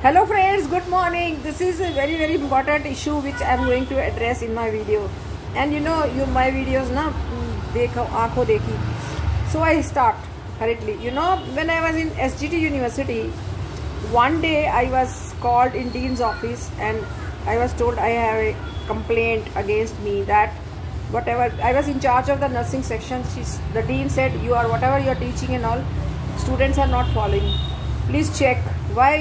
Hello friends, good morning. This is a very important issue which I am going to address in my video. And you know, my videos na dekho aankho dekhi. So I start hurriedly. You know, when I was in SGT University, one day I was called in Dean's office and I was told I have a complaint against me that whatever I was in charge of the nursing section. The Dean said, you are whatever you are teaching and all, students are not following. Please check why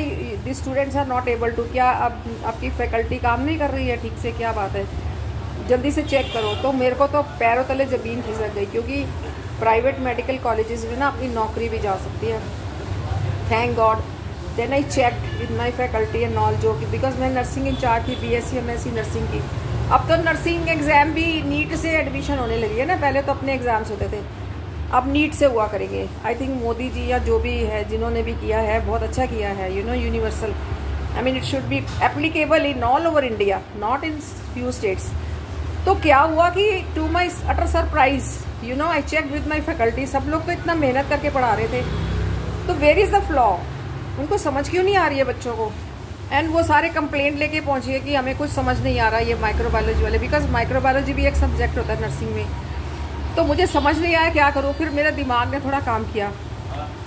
the students are not able to. क्या अब आपकी faculty काम नहीं कर रही है ठीक से, क्या बात है, जल्दी से चेक करो। तो मेरे को तो पैरों तले ज़मीन खिसक गई, क्योंकि प्राइवेट मेडिकल कॉलेजेस में ना अपनी नौकरी भी जा सकती है। Thank god then I checked with my faculty and all, जो कि बिकॉज मैं नर्सिंग इंचार्ज थी, BSc MSc नर्सिंग की। अब तो नर्सिंग एग्ज़ाम भी नीट से एडमिशन होने लगी है ना, पहले तो अपने एग्ज़ाम्स होते थे, अब नीट से हुआ करेंगे। आई थिंक मोदी जी या जो भी है जिन्होंने भी किया है बहुत अच्छा किया है। You know, universal, I mean it should be applicable in all over India, not in few states. तो क्या हुआ कि to my utter surprise, you know, I check with my faculty, सब लोग तो इतना मेहनत करके पढ़ा रहे थे, तो वेयर इज़ द फ्लॉ, उनको समझ क्यों नहीं आ रही है बच्चों को। एंड वो सारे कंप्लेंट लेके पहुँचिए कि हमें कुछ समझ नहीं आ रहा ये माइक्रोबायोलॉजी वाले, बिकॉज माइक्रोबायोलॉजी भी एक सब्जेक्ट होता है नर्सिंग में। तो मुझे समझ नहीं आया क्या करूँ, फिर मेरे दिमाग ने थोड़ा काम किया।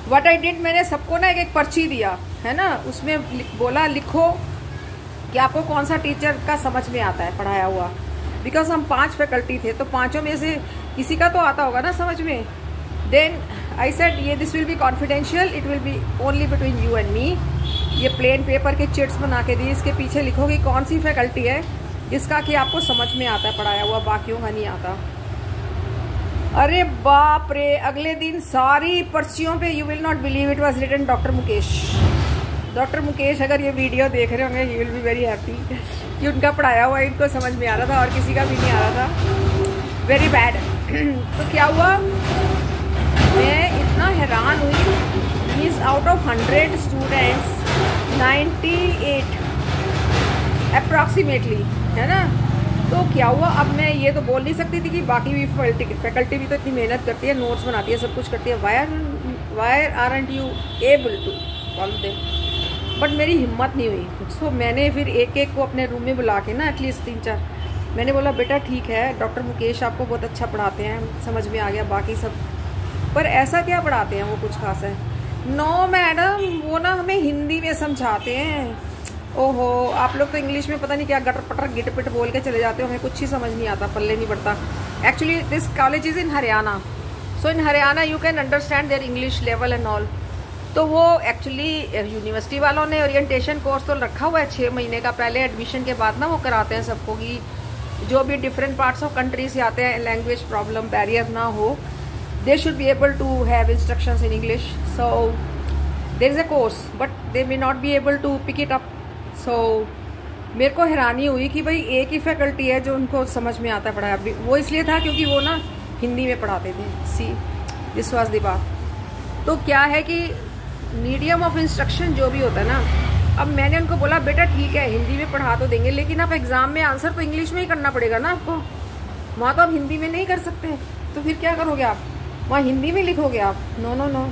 व्हाट आई डिड, मैंने सबको ना एक पर्ची दिया है ना, उसमें बोला लिखो कि आपको कौन सा टीचर का समझ में आता है पढ़ाया हुआ, बिकॉज हम 5 फैकल्टी थे, तो 5 में से किसी का तो आता होगा ना समझ में। देन आई सेड ये this will be confidential, it will be only between you and me. ये प्लेन पेपर के चिट्स बना के दी, इसके पीछे लिखोगी कौन सी फैकल्टी है जिसका कि आपको समझ में आता है पढ़ाया हुआ, बाकियों का नहीं आता। अरे बाप रे, अगले दिन सारी पर्चियों पे, you will not believe, it was written doctor Mukesh. Doctor Mukesh अगर ये वीडियो देख रहे होंगे, you will be very happy कि उनका पढ़ाया हुआ इनको समझ में आ रहा था और किसी का भी नहीं आ रहा था। Very bad. तो क्या हुआ, मैं इतना हैरान हुई, means out of 100 students 98 approximately, है ना। तो क्या हुआ, अब मैं ये तो बोल नहीं सकती थी कि बाकी भी फैकल्टी भी तो इतनी मेहनत करती है, नोट्स बनाती है, सब कुछ करती है, why aren't you able to follow them. But मेरी हिम्मत नहीं हुई। सो मैंने फिर एक एक को अपने रूम में बुला के ना, एटलीस्ट 3-4, मैंने बोला बेटा ठीक है, डॉक्टर मुकेश आपको बहुत अच्छा पढ़ाते हैं, समझ में आ गया, बाकी सब, पर ऐसा क्या पढ़ाते हैं वो कुछ खास है? नो मैडम, वो ना हमें हिंदी में समझाते हैं। ओहो, आप लोग तो इंग्लिश में पता नहीं क्या गटर पटर गिट पिट बोल के चले जाते हो, हमें कुछ ही समझ नहीं आता, पल्ले नहीं पड़ता। Actually this college is in Haryana, so in Haryana you can understand their English level and all. तो वो एक्चुअली यूनिवर्सिटी वालों ने ओरिएंटेशन कोर्स तो रखा हुआ है 6 महीने का, पहले एडमिशन के बाद ना वो कराते हैं सबको कि जो भी डिफरेंट पार्ट्स ऑफ कंट्री से आते हैं, लैंग्वेज प्रॉब्लम बैरियर ना हो, they should be able to have instructions in English. So there is a course but they may not be able to pick it up. So मेरे को हैरानी हुई कि भाई एक ही फैकल्टी है जो उनको समझ में आता है पढ़ाया, वो इसलिए था क्योंकि वो ना हिंदी में पढ़ाते थे। सी दिस वाज द बात। तो क्या है कि मीडियम ऑफ इंस्ट्रक्शन जो भी होता है ना, अब मैंने उनको बोला बेटा ठीक है हिंदी में पढ़ा तो देंगे, लेकिन आप एग्ज़ाम में आंसर तो इंग्लिश में ही करना पड़ेगा ना आपको, वहाँ तो आप हिंदी में नहीं कर सकते, तो फिर क्या करोगे आप, वहाँ हिंदी में लिखोगे आप? नो नो नो,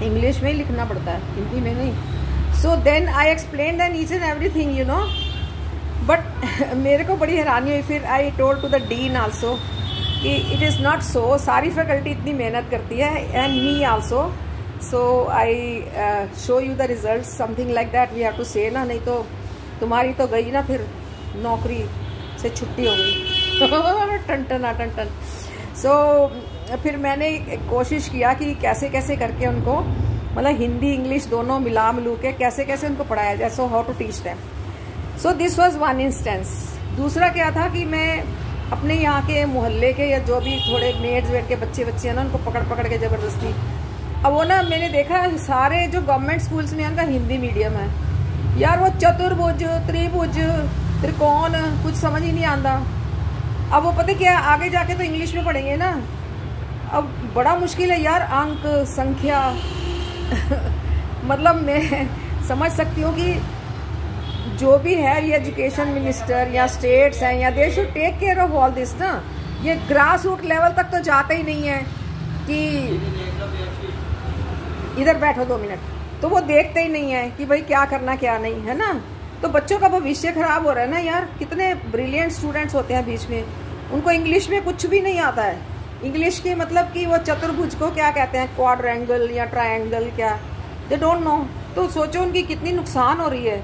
इंग्लिश में ही लिखना पड़ता है, हिंदी में नहीं। So then I explain then each and everything, you know, but मेरे को बड़ी हैरानी हुई। फिर I told to the dean also कि इट इज़ नॉट सो, सारी फैकल्टी इतनी मेहनत करती है and me also, so I show you the result, something like that we have to say ना, नहीं तो तुम्हारी तो गई ना, फिर नौकरी से छुट्टी हो गई। टन टन टन टन। सो फिर मैंने कोशिश किया कि कैसे कैसे करके उनको, मतलब हिंदी इंग्लिश दोनों मिला मिलू के कैसे कैसे उनको पढ़ाया जाए, so how to teach them. So this was one instance. दूसरा क्या था कि मैं अपने यहाँ के मोहल्ले के या जो भी थोड़े मेड्स वेड के बच्चे हैं ना, उनको पकड़ पकड़ के ज़बरदस्ती, अब वो ना मैंने देखा सारे जो गवर्नमेंट स्कूल्स में उनका हिंदी मीडियम है यार, वो चतुर्भुज त्रिभुज त्रिकोण कुछ समझ ही नहीं आता। अब वो पता क्या, आगे जाके तो इंग्लिश में पढ़ेंगे ना, अब बड़ा मुश्किल है यार, अंक संख्या। मतलब मैं समझ सकती हूँ कि जो भी है ये एजुकेशन मिनिस्टर या स्टेट्स हैं, या they should take care of all this ना। ये ग्रास रूट लेवल तक तो जाते ही नहीं है कि इधर बैठो 2 मिनट, तो वो देखते ही नहीं है कि भाई क्या करना क्या नहीं, है ना। तो बच्चों का भविष्य खराब हो रहा है ना यार। कितने ब्रिलियंट स्टूडेंट्स होते हैं बीच में, उनको इंग्लिश में कुछ भी नहीं आता है। इंग्लिश के मतलब कि वो चतुर्भुज को क्या कहते हैं, क्वाड्रेंगल या ट्रायंगल, क्या दे डोंट नो। तो सोचो उनकी कितनी नुकसान हो रही है।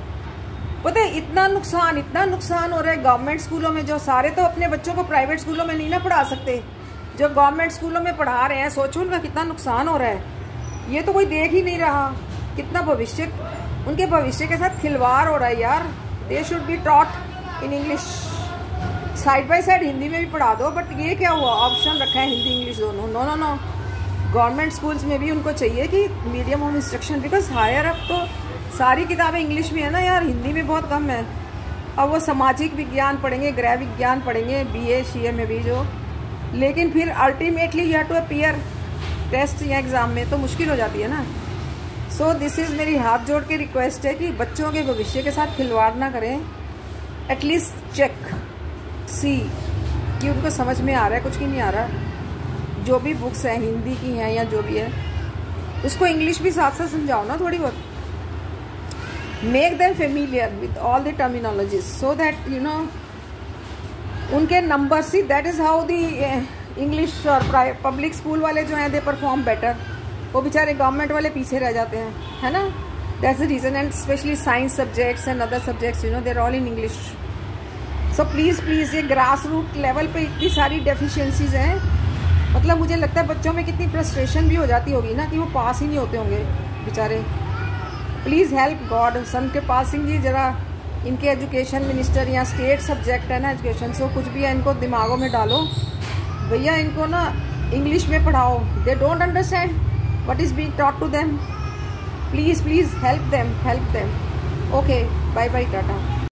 पता है इतना नुकसान हो रहा है गवर्नमेंट स्कूलों में। जो सारे तो अपने बच्चों को प्राइवेट स्कूलों में नहीं ना पढ़ा सकते, जो गवर्नमेंट स्कूलों में पढ़ा रहे हैं, सोचो उनका कितना नुकसान हो रहा है। ये तो कोई देख ही नहीं रहा। कितना भविष्य, उनके भविष्य के साथ खिलवाड़ हो रहा है यार। दे should be taught in English, side by side Hindi में भी पढ़ा दो। बट ये क्या हुआ, ऑप्शन रखा है हिंदी इंग्लिश दोनों। No no no, government schools में भी उनको चाहिए कि medium of instruction, because higher अब तो सारी किताबें इंग्लिश में है ना यार, हिंदी में बहुत कम है। अब वो सामाजिक विज्ञान पढ़ेंगे, गृह विज्ञान पढ़ेंगे BA CA में भी जो, लेकिन फिर ultimately you have to appear test या एग्ज़ाम में, तो मुश्किल हो जाती है ना। सो दिस इज़ मेरी हाथ जोड़ के रिक्वेस्ट है कि बच्चों के भविष्य के साथ खिलवाड़ ना करें। एटलीस्ट चेक सी कि उनको समझ में आ रहा है, कुछ की नहीं आ रहा। जो भी बुक्स हैं हिंदी की हैं या जो भी है, उसको इंग्लिश भी साथ साथ समझाओ ना थोड़ी बहुत। Make them familiar with all the terminologies so that you know उनके number see, that is how the English और पब्लिक स्कूल वाले जो हैं दे परफॉर्म बेटर। वो बेचारे गवर्नमेंट वाले पीछे रह जाते हैं, है ना। That's the reason. And specially science subjects and other subjects you know they are all in English. So please ये ग्रास रूट लेवल पे इतनी सारी डेफिशिएंसीज हैं, मतलब मुझे लगता है बच्चों में कितनी फ्रस्ट्रेशन भी हो जाती होगी ना कि वो पास ही नहीं होते होंगे बेचारे। प्लीज़ हेल्प गॉड सन के पासिंग जी, ज़रा इनके एजुकेशन मिनिस्टर या स्टेट सब्जेक्ट है ना एजुकेशन, सो कुछ भी है इनको दिमागों में डालो भैया, इनको ना इंग्लिश में पढ़ाओ। They don't understand what is being taught to them. Please help them. Okay, bye bye, Tata.